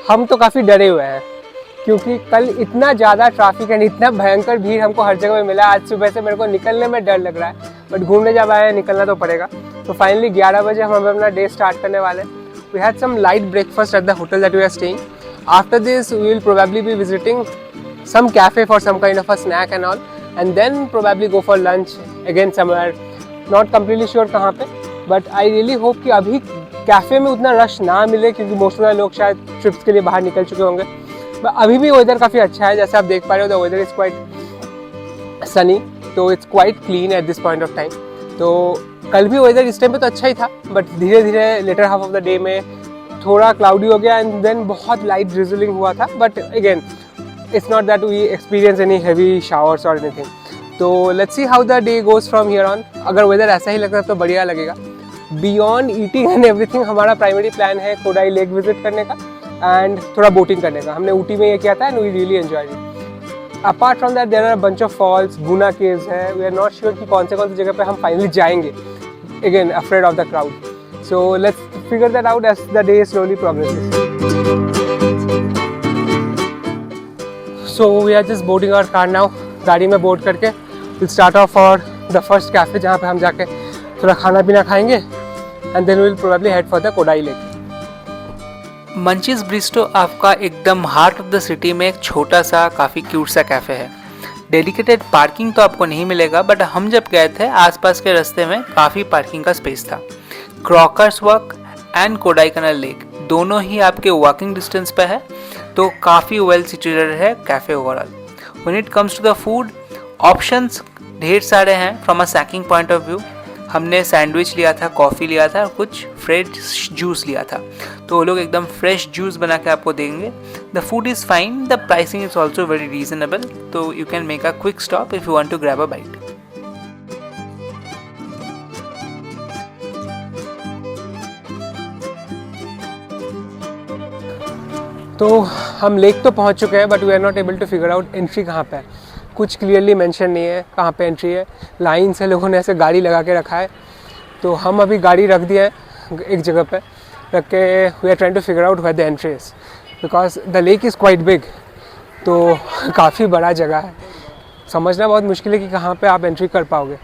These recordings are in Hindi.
हम तो काफ़ी डरे हुए हैं क्योंकि कल इतना ज़्यादा ट्रैफिक एंड इतना भयंकर भीड़ हमको हर जगह पे मिला। आज सुबह से मेरे को निकलने में डर लग रहा है, बट घूमने जब आए निकलना तो पड़ेगा। तो फाइनली 11 बजे हम अपना डे स्टार्ट करने वाले हैं। We had some light breakfast at the hotel that we are staying. After this we will probably be visiting some cafe for some kind of a snack and all, and then probably go for lunch again somewhere, not completely sure कहाँ पे, but I really hope कि अभी कैफ़े में उतना रश ना मिले क्योंकि मोस्ट ऑफ द लोग शायद ट्रिप्स के लिए बाहर निकल चुके होंगे। बट अभी भी वेदर काफ़ी अच्छा है, जैसे आप देख पा रहे हो the weather is quite sunny, तो it's quite clean at this point of time. तो कल भी वेदर इस टाइम पे तो अच्छा ही था, बट धीरे धीरे later half of the day में थोड़ा क्लाउडी हो गया एंड देन बहुत लाइट ड्रिजलिंग हुआ था, but again it's not that we experience any heavy showers or anything. तो let's see how the day goes from here on. अगर weather ऐसा ही लगता है तो बढ़िया लगेगा। Beyond eating and everything हमारा प्राइमरी प्लान है कोडाई लेक विजिट करने का एंड थोड़ा बोटिंग करने का। हमने ऊटी में ये किया था and we really enjoyed it. Apart from that there are bunch of falls, gonna caves है। वी आर नॉट श्योर कि कौन सी जगह पे हम फाइनली जाएंगे, again afraid of the crowd. So let's figure that out as the day slowly progresses. So we are just boarding our car now. गाड़ी में बोर्ड करके we'll start off for the first cafe जहाँ पे हम जाके थोड़ा खाना पीना खाएंगे and then we'll probably head for the Kodai lake. Munchies Bairstow आपका एकदम हार्ट ऑफ द सिटी में एक छोटा सा काफ़ी क्यूट सा कैफ़े है। डेडिकेटेड पार्किंग तो आपको नहीं मिलेगा, बट हम जब गए थे आसपास के रास्ते में काफ़ी पार्किंग का स्पेस था। Coaker's walk and Kodaikanal lake दोनों ही आपके वॉकिंग डिस्टेंस पे है, तो काफ़ी वेल सिचुएटेड है cafe overall. When it comes to the food options ढेर सारे हैं from a snacking point of view. हमने सैंडविच लिया था, कॉफ़ी लिया था और कुछ फ्रेश जूस लिया था, तो वो लोग एकदम फ्रेश जूस बना के आपको देंगे। The food is fine, the pricing is also very reasonable, तो you can make a quick stop if you want to grab a bite. तो हम लेक तो पहुंच चुके हैं, but we are not able to figure out entry कहाँ पे है। कुछ क्लियरली मेंशन नहीं है कहाँ पे एंट्री है। लाइन से लोगों ने ऐसे गाड़ी लगा के रखा है, तो हम अभी गाड़ी रख दिया है एक जगह पे रख के we are trying to figure out where the entry is, because the lake is quite big, तो काफ़ी बड़ा जगह है। समझना बहुत मुश्किल है कि कहाँ पे आप एंट्री कर पाओगे,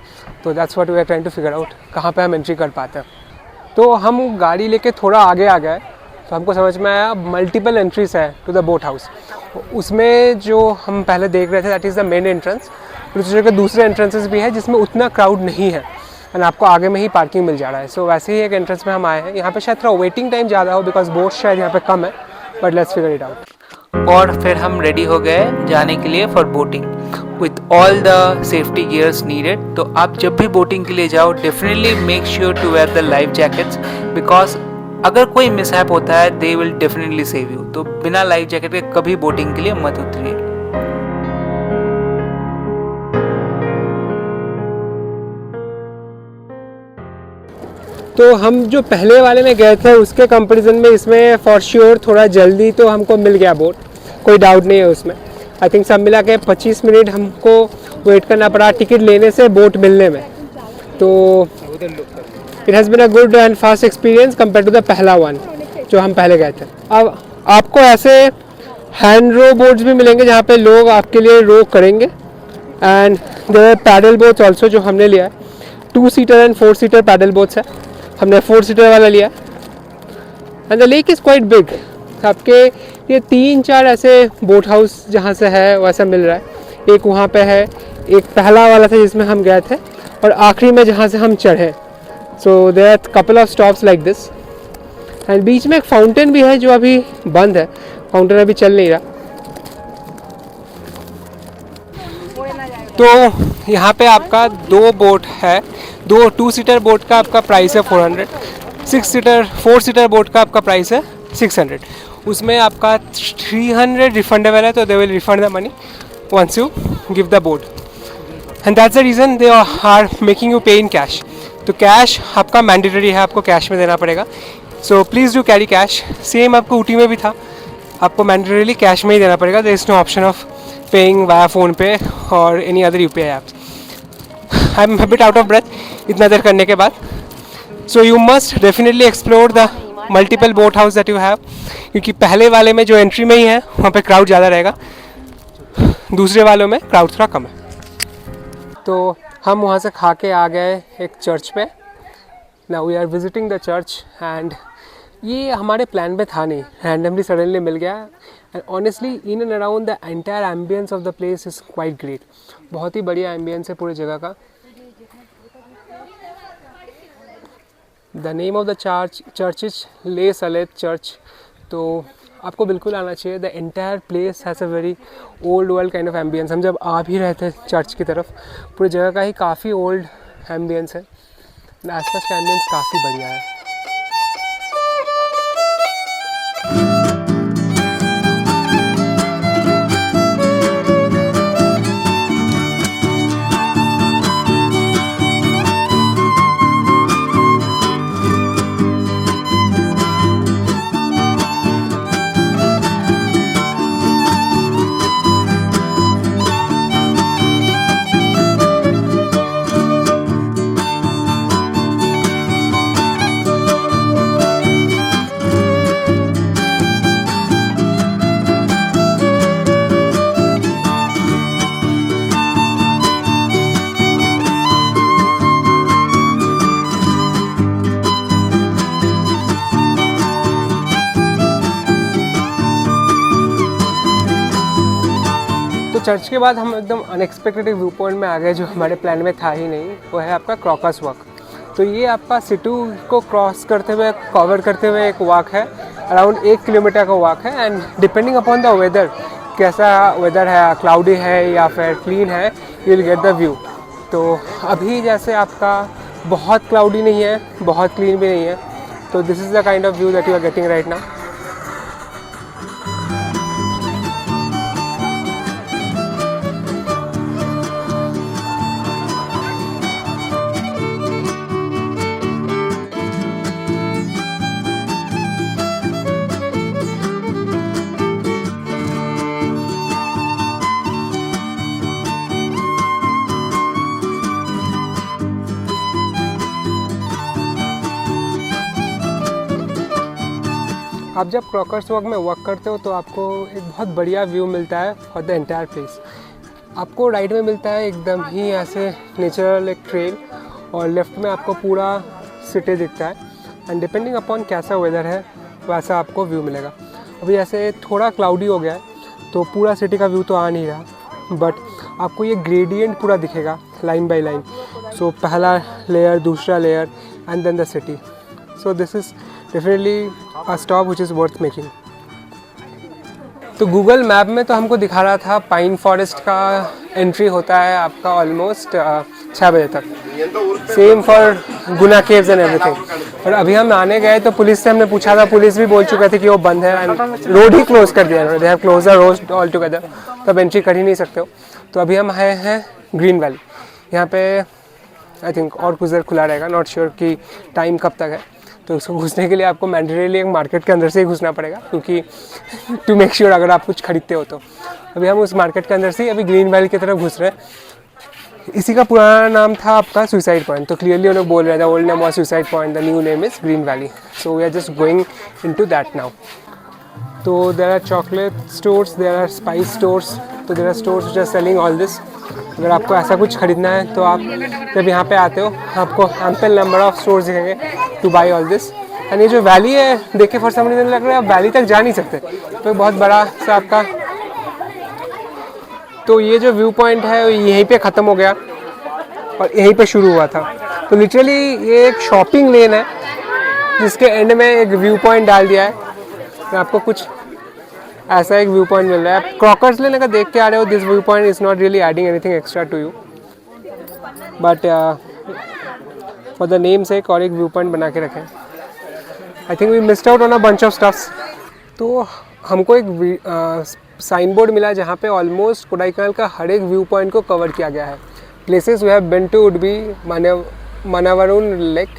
तो that's what we are trying to figure out कहाँ पे हम एंट्री कर पाते हैं। तो हम गाड़ी लेके थोड़ा आगे आ गए, तो हमको समझ में आया मल्टीपल एंट्रीज है टू द बोट हाउस। उसमें जो हम पहले देख रहे थे that is the main entrance, फिर उस जगह दूसरे एंट्रेंसेस भी है जिसमें उतना क्राउड नहीं है एंड आपको आगे में ही पार्किंग मिल जा रहा है। सो वैसे ही एक एंट्रेंस में हम आए हैं। यहाँ पे शायद थोड़ा वेटिंग टाइम ज़्यादा हो बिकॉज बोट शायद यहाँ पे कम है, but let's figure it out. और फिर हम रेडी हो गए जाने के लिए for boating with all the safety gears needed. तो आप जब भी बोटिंग के लिए जाओ definitely make sure to wear the life jackets, because अगर कोई मिसहैप होता है they will definitely save you. तो बिना लाइफ जैकेट के कभी बोटिंग के लिए मत उतरिए। तो हम जो पहले वाले में गए थे उसके कंपैरिजन में इसमें फॉर श्योर थोड़ा जल्दी तो हमको मिल गया बोट, कोई डाउट नहीं है उसमें। आई थिंक सब मिला के 25 मिनट हमको वेट करना पड़ा टिकट लेने से बोट मिलने में। तो it has been a good and fast experience compare to the पहला वन जो हम पहले गए थे। अब आपको ऐसे हैंड रो बोट्स भी मिलेंगे जहाँ पे लोग आपके लिए रो करेंगे, and there paddle boats also जो हमने लिया है। 2 seater and 4 seater paddle boats है, हमने 4 सीटर वाला लिया। And the lake is quite big. आपके ये 3-4 ऐसे बोट हाउस जहाँ से है वैसा मिल रहा है। एक वहाँ पे है, एक पहला वाला था जिसमें हम गए थे, और आखिरी में जहाँ से हम चढ़े। So there are couple of stops like this, and बीच में एक फाउंटेन भी है जो अभी बंद है, फाउंटेन अभी चल नहीं रहा। तो यहाँ पे आपका 2 बोट है, 2 सीटर बोट का आपका प्राइस है 400, 4 सीटर बोट का आपका प्राइस है 600। उसमें आपका 300 रिफंडेबल है, तो they will refund the money once you give the boat, and that's the reason they are making you pay in cash. तो कैश आपका मैंडेटरी है, आपको कैश में देना पड़ेगा। So please do carry cash. Same आपको ऊटी में भी था, आपको मैंडेटरीली कैश में ही देना पड़ेगा। There is no option of paying via PhonePe और any other UPI apps. I am bit out of breath इतना देर करने के बाद। So you must definitely explore the multiple boat house that you have, क्योंकि पहले वाले में जो एंट्री में ही है वहाँ पे क्राउड ज़्यादा रहेगा, दूसरे वालों में क्राउड थोड़ा कम है। तो हम वहाँ से खा के आ गए एक चर्च पे। Now we are visiting the church and ये हमारे प्लान में था नहीं, रैंडमली सडनली मिल गया। And honestly in and around the entire ambience of the place is quite great. बहुत ही बढ़िया एम्बियंस है पूरी जगह का। The name of the church is ले सलेत चर्च। तो आपको बिल्कुल आना चाहिए। The entire place has a very old world kind of ambience. हम जब आ भी रहे थे चर्च की तरफ, पूरी जगह का ही काफ़ी ओल्ड एम्बियंस है। आसपास का एम्बियंस काफ़ी बढ़िया है। चर्च के बाद हम एकदम अनएक्सपेक्टेड व्यू पॉइंट में आ गए जो हमारे प्लान में था ही नहीं। वो है आपका क्रॉकस वॉक। तो ये आपका सिटी को क्रॉस करते हुए, कवर करते हुए एक वॉक है। अराउंड 1 किलोमीटर का वॉक है। And depending upon the weather, कैसा वेदर है, क्लाउडी है या फिर क्लीन है, you will get the view. तो अभी जैसे आपका बहुत क्लाउडी नहीं है, बहुत क्लीन भी नहीं है, तो this is the kind of view that you are getting right now. आप जब क्रॉकर्स वॉक में वॉक करते हो तो आपको एक बहुत बढ़िया व्यू मिलता है फॉर द एंटायर प्लेस। आपको राइट में मिलता है एकदम ही ऐसे नेचुरल एक ट्रेल, और लेफ्ट में आपको पूरा सिटी दिखता है। एंड डिपेंडिंग अपॉन कैसा वेदर है वैसा आपको व्यू मिलेगा। अभी ऐसे थोड़ा क्लाउडी हो गया है तो पूरा सिटी का व्यू तो आ नहीं रहा, बट आपको ये ग्रेडियंट पूरा दिखेगा लाइन बाय लाइन। सो पहला लेयर, दूसरा layer and then the city. So this is definitely a stop which is worth making. तो गूगल मैप में तो हमको दिखा रहा था पाइन फॉरेस्ट का एंट्री होता है आपका ऑलमोस्ट 6 बजे तक। Same for Guna caves and everything. और अभी हम आने गए तो पुलिस से हमने पूछा था, पुलिस भी बोल चुके थे कि वो बंद है एंड रोड ही क्लोज कर दिया है। They have close the road all together, तो अब एंट्री कर ही नहीं सकते हो। तो अभी हम आए हैं ग्रीन वैली। यहाँ पे आई थिंक और कुछ देर खुला रहेगा, नॉट श्योर कि टाइम कब तक है। तो उसको घुसने के लिए आपको मैंडेटरीली एक मार्केट के अंदर से ही घुसना पड़ेगा, क्योंकि टू मेक श्योर अगर आप कुछ खरीदते हो तो। अभी हम उस मार्केट के अंदर से अभी ग्रीन वैली की तरफ घुस रहे हैं। इसी का पुराना नाम था आपका सुसाइड पॉइंट, तो क्लियरली उन्होंने बोल रहा था old name was suicide point, the new name is green valley. So we are just going into that now. तो there are chocolate stores, there are spice stores, तो there are stores which are selling all this. अगर आपको ऐसा कुछ खरीदना है तो आप जब यहाँ पे आते हो आपको एम्पल नंबर ऑफ स्टोर्स दिखेंगे two by all this. And ये जो वैली है देख के फॉर सम रीजन लग रहा है आप वैली तक जा नहीं सकते, तो बहुत बड़ा सा आपका, तो ये जो व्यू पॉइंट है यहीं पे ख़त्म हो गया और यहीं पे शुरू हुआ था। तो लिटरली ये एक शॉपिंग लेन है जिसके एंड में एक व्यू पॉइंट डाल दिया है। तो आपको कुछ ऐसा एक व्यू पॉइंट मिल रहा है। आप क्रॉकर्स लेने का देख के आ रहे हो, this view point is not really adding anything extra to you, but for the name से और एक व्यू पॉइंट बना के रखें। I think we missed out on a bunch of stuffs. तो हमको एक साइन बोर्ड मिला जहाँ पे ऑलमोस्ट कोडाईकनाल का हर एक व्यू पॉइंट को कवर किया गया है। Places we have been to would be Mannavanur lake,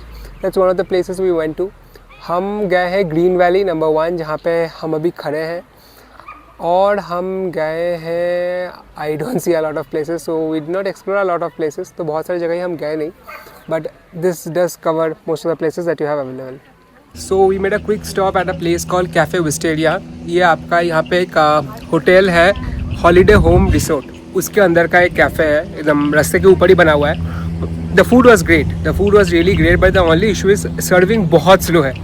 that's one of the places we went to. हम गए हैं ग्रीन वैली नंबर 1 जहाँ पे हम अभी खड़े हैं, और हम गए हैं I don't see a lot of places, so we did not explore a lot of places. तो बहुत सारी जगह हम गए नहीं, but this does cover most of the places that you have available. So we made a quick stop at a place call Cafe Wisteria. ये आपका यहाँ पे एक होटल है, हॉलीडे होम रिसोर्ट, उसके अंदर का एक कैफ़े है, एकदम रास्ते के ऊपर ही बना हुआ है। The food was great, the food was really great, but the only issue is serving बहुत स्लो है।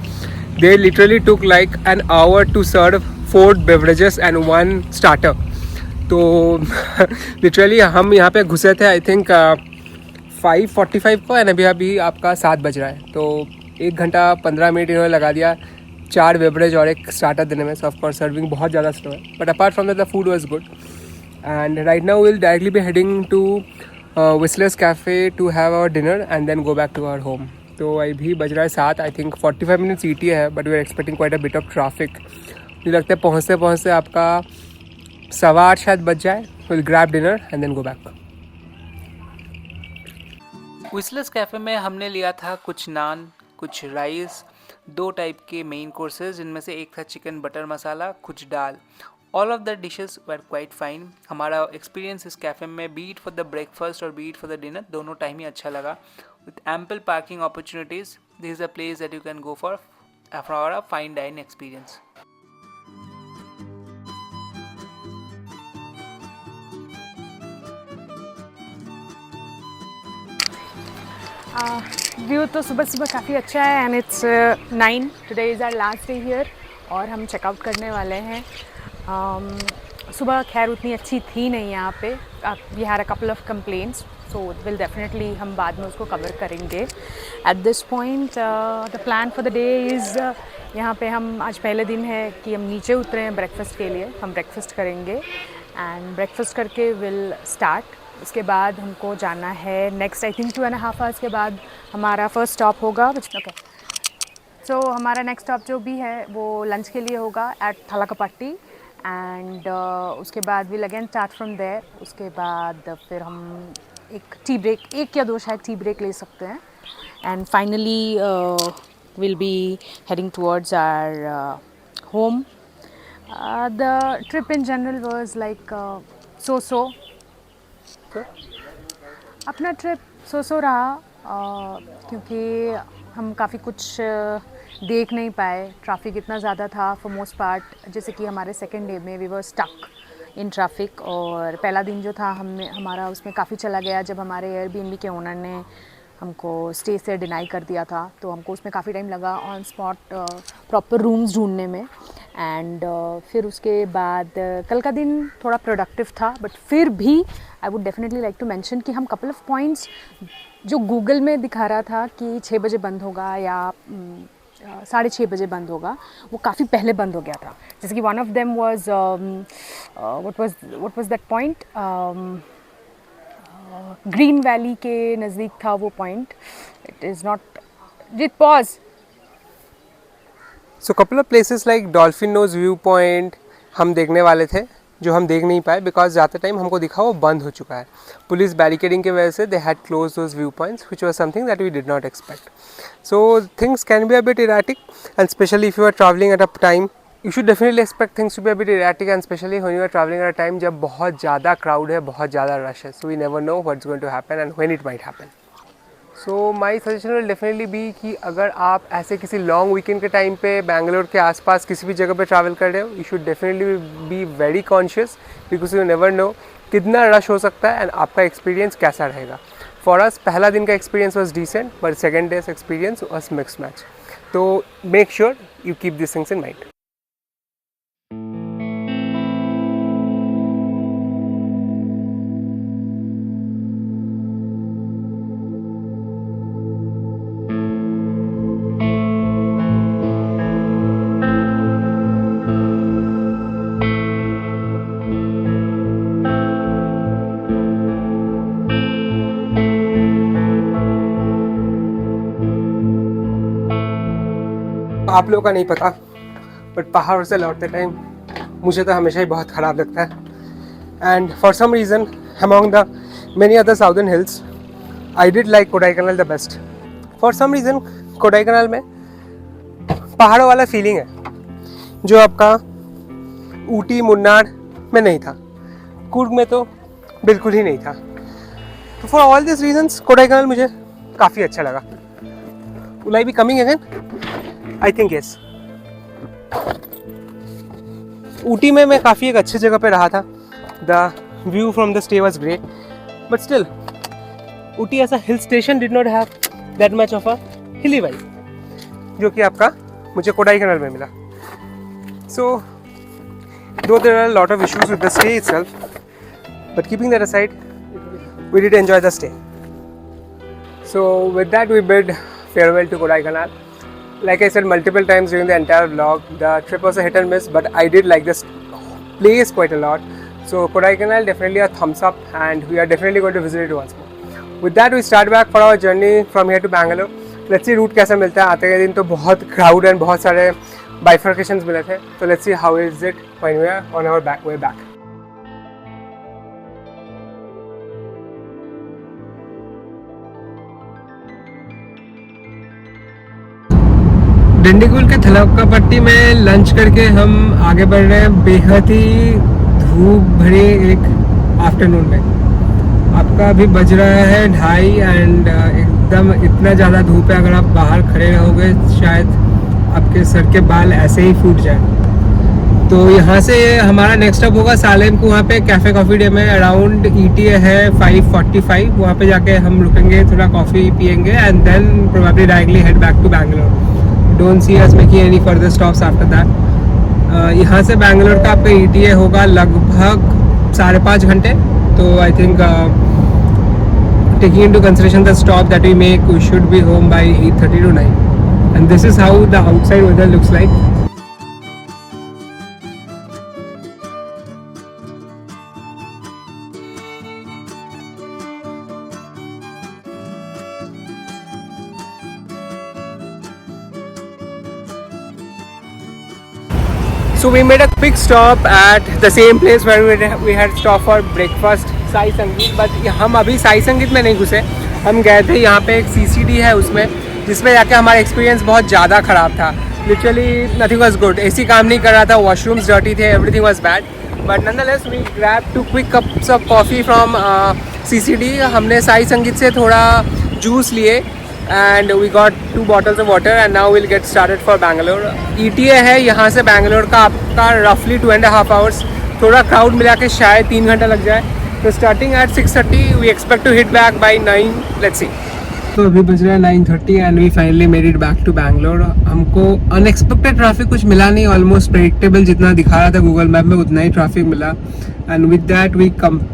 They literally took like an hour to serve 4 beverages and 1 starter. तो लिटरली हम यहाँ पे घुसे थे आई थिंक 5:45 को, एंड अभी आपका 7 बज रहा है, तो 1 घंटा 15 मिनट इन्होंने लगा दिया 4 बेवरेज और 1 स्टार्टर देने में। सो ऑफकोर्स सर्विंग बहुत ज़्यादा स्लो है, but apart from that the food was good. And right now will directly be heading to Whistler's Cafe to have our dinner and then go back to our home. तो अभी बज रहा है 7, आई थिंक 45 मिनट्स ETA है, but we are expecting quite a bit of traffic. मुझे लगता है पहुँचते पहुँचते आपका 8:15 शायद बज जाए। Will grab dinner and then go back. Whistler's cafe में हमने लिया था कुछ नान, कुछ राइस, 2 टाइप के मेन कोर्सेज, जिनमें से एक था चिकन बटर मसाला, कुछ दाल। All of the dishes were quite fine. हमारा एक्सपीरियंस इस कैफ़े में बीट फॉर द ब्रेकफास्ट और बीट फॉर द डिनर दोनों टाइम ही अच्छा लगा। With ample parking opportunities, this is a place that you can go for a fine dine experience. View तो सुबह सुबह काफ़ी अच्छा है and it's 9, today is our last day here और हम चेकआउट करने वाले हैं। सुबह खैर उतनी अच्छी थी नहीं यहाँ पे, we had a couple of complaints, so will definitely हम बाद में उसको कवर करेंगे। At this point the plan for the day is, यहाँ पे हम आज पहले दिन है कि हम नीचे उतरे हैं ब्रेकफास्ट के लिए, हम ब्रेकफास्ट करेंगे एंड ब्रेकफास्ट करके विल स्टार्ट। उसके बाद हमको जाना है नेक्स्ट आई थिंक 2.5 आवर्स के बाद हमारा फर्स्ट स्टॉप होगा। ओके, सो हमारा नेक्स्ट स्टॉप जो भी है वो लंच के लिए होगा एट थलाकपट्टी एंड उसके बाद will again start from there. उसके बाद फिर हम एक टी ब्रेक, 1 या 2 शायद टी ब्रेक ले सकते हैं and finally will be heading towards our home. The trip in general was like so अपना ट्रिप सो रहा, क्योंकि हम काफ़ी कुछ देख नहीं पाए, ट्रैफिक इतना ज़्यादा था फॉर मोस्ट पार्ट। जैसे कि हमारे सेकेंड डे में we were stuck in traffic, और पहला दिन जो था हमारा उसमें काफ़ी चला गया जब हमारे एयरबीएनबी के ओनर ने हमको स्टे से डिनाई कर दिया था, तो हमको उसमें काफ़ी टाइम लगा ऑन स्पॉट प्रॉपर रूम्स ढूंढने में। एंड फिर उसके बाद कल का दिन थोड़ा प्रोडक्टिव था, बट फिर भी I would definitely like to mention कि हम कपल ऑफ पॉइंट्स जो गूगल में दिखा रहा था कि 6 बजे बंद होगा या 6:30 बजे बंद होगा, वो काफ़ी पहले बंद हो गया था। जैसे कि one of them was what was that point, green valley के नज़दीक था वो पॉइंट। इट इज़ नॉट जिट पॉज। So couple of places like dolphin nose view point हम देखने वाले थे, जो हम देख नहीं पाए बिकॉज ज़्यादा टाइम हमको दिखा वो बंद हो चुका है। पुलिस बैरिकेडिंग की वजह से they had close those view points which was something that we did not expect. So things can be a bit erratic and specially if you are travelling at a time you should definitely expect things to be a bit erratic, and specially when you are travelling at a time जब बहुत ज़्यादा क्राउड है, बहुत ज़्यादा रश है। So we never know what's going to happen and when it might happen. So my suggestion will definitely be कि अगर आप ऐसे किसी लॉन्ग वीकेंड के टाइम पे बैंगलोर के आसपास किसी भी जगह पे ट्रैवल कर रहे हो, you should definitely be very conscious because you never know कितना रश हो सकता है एंड आपका एक्सपीरियंस कैसा रहेगा। फॉर अस पहला दिन का experience was decent, but second day's experience was mix match. तो make sure you keep this things in mind. आप लोगों का नहीं पता, बट पहाड़ों से लौटते टाइम मुझे तो हमेशा ही बहुत ख़राब लगता है। And for some reason among the many other southern hills I did like Kodaikanal the best. For some reason Kodaikanal में पहाड़ों वाला फीलिंग है जो आपका ऊटी मुन्नार में नहीं था, कुर्ग में तो बिल्कुल ही नहीं था। तो for all this reasons Kodaikanal मुझे काफ़ी अच्छा लगा। Will I be coming again? I think yes. Ooty में मैं काफ़ी एक अच्छी जगह पे रहा था, the view from the stay was great, but still Ooty as a hill station did not have that much of a hilly vibe जो कि आपका मुझे कोडाईकनाल में मिला। सो though there are a lot of issues with the stay itself, but keeping that aside, we did enjoy the stay. So with that we bid farewell to Kodaikanal. Like I said multiple times during the entire vlog, the trip was a hit and miss, but I did like this place quite a lot. So Kodaikanal definitely a thumbs up, and we are definitely going to visit it once more. With that we start back for our journey from here to Bangalore. Let's see route कैसा मिलता है। आते के दिन तो बहुत crowd and बहुत सारे bifurcations मिले थे, तो let's see how is it when we are on our way back. Dindigul के थलक्का पट्टी में लंच करके हम आगे बढ़ रहे हैं बेहद ही धूप भरी एक आफ्टरनून में। आपका अभी बज रहा है 2:30 एंड एकदम इतना ज़्यादा धूप है, अगर आप बाहर खड़े रहोगे शायद आपके सर के बाल ऐसे ही फूट जाए। तो यहाँ से हमारा नेक्स्ट स्टॉप होगा सालेम को, वहाँ पे कैफ़े कॉफ़ी डे में अराउंड ETA है 5:45, वहाँ पे जाके हम रुकेंगे, थोड़ा कॉफ़ी पियेंगे and then probably directly head back to Bangalore. Don't see us making any further stops after that. यहाँ से बैंगलोर का आपका ETA होगा लगभग 5.5 घंटे। तो I think taking into consideration the stop that we make, we should be home by 8:30 to 9. And this is how the outside weather looks like. So we made a quick stop at the same place where we had stopped for breakfast, Sai संगीत। बट हम अभी साई संगीत में नहीं घुसे, हम गए थे यहाँ पे एक CCD है उसमें, जिसमें जाके हमारा एक्सपीरियंस बहुत ज़्यादा ख़राब था। Literally nothing was good, AC काम नहीं कर रहा था, वॉशरूम्स डर्टी थे, everything was bad. But nonetheless we grab 2 quick cups of coffee from CCD। हमने साई संगीत से थोड़ा जूस लिए and we got 2 bottles of water and now we'll get started for Bangalore. ETA है यहाँ से बैंगलोर का आपका roughly 2.5 hours, थोड़ा क्राउड मिला के शायद 3 घंटा लग जाए। तो starting at 6:30 we expect to hit back by 9, let's see. तो अभी बज रहा है 9:30 and we finally made it back to Bangalore. हमको अनएक्सपेक्टेड ट्रैफिक कुछ मिला नहीं, ऑलमोस्ट प्रेडिक्टेबल जितना दिखा रहा था गूगल मैप में उतना ही ट्रैफिक मिला। And with that we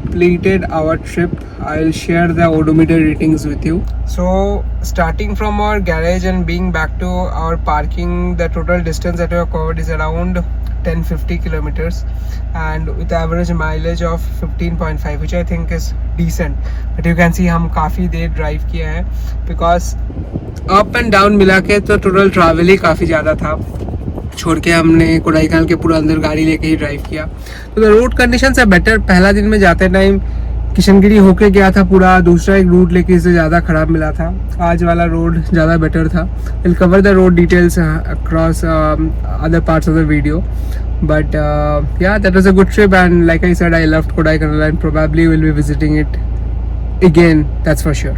completed our trip. I'll share the odometer ratings with you. So starting from our garage and being back to our parking, the total distance that we have covered is around 1050 kilometers and with average mileage of 15.5, which I think is decent. But you can see हम काफ़ी देर ड्राइव किया है, because अप एंड डाउन मिला के तो टोटल ट्रैवल ही काफ़ी ज़्यादा था। छोड़ के हमने कोडाईकनाल के पूरा अंदर गाड़ी लेके ही ड्राइव किया। तो द रोड कंडीशन है बेटर। पहला दिन में जाते टाइम किशनगिरी होके गया था पूरा, दूसरा एक रूट लेके इससे ज़्यादा ख़राब मिला था। आज वाला रोड ज़्यादा बेटर था। Will cover the road details across other parts of the video, but yeah, that was a good trip and like I said, I loved Kodaikanal and probably will be visiting it again, that's for sure.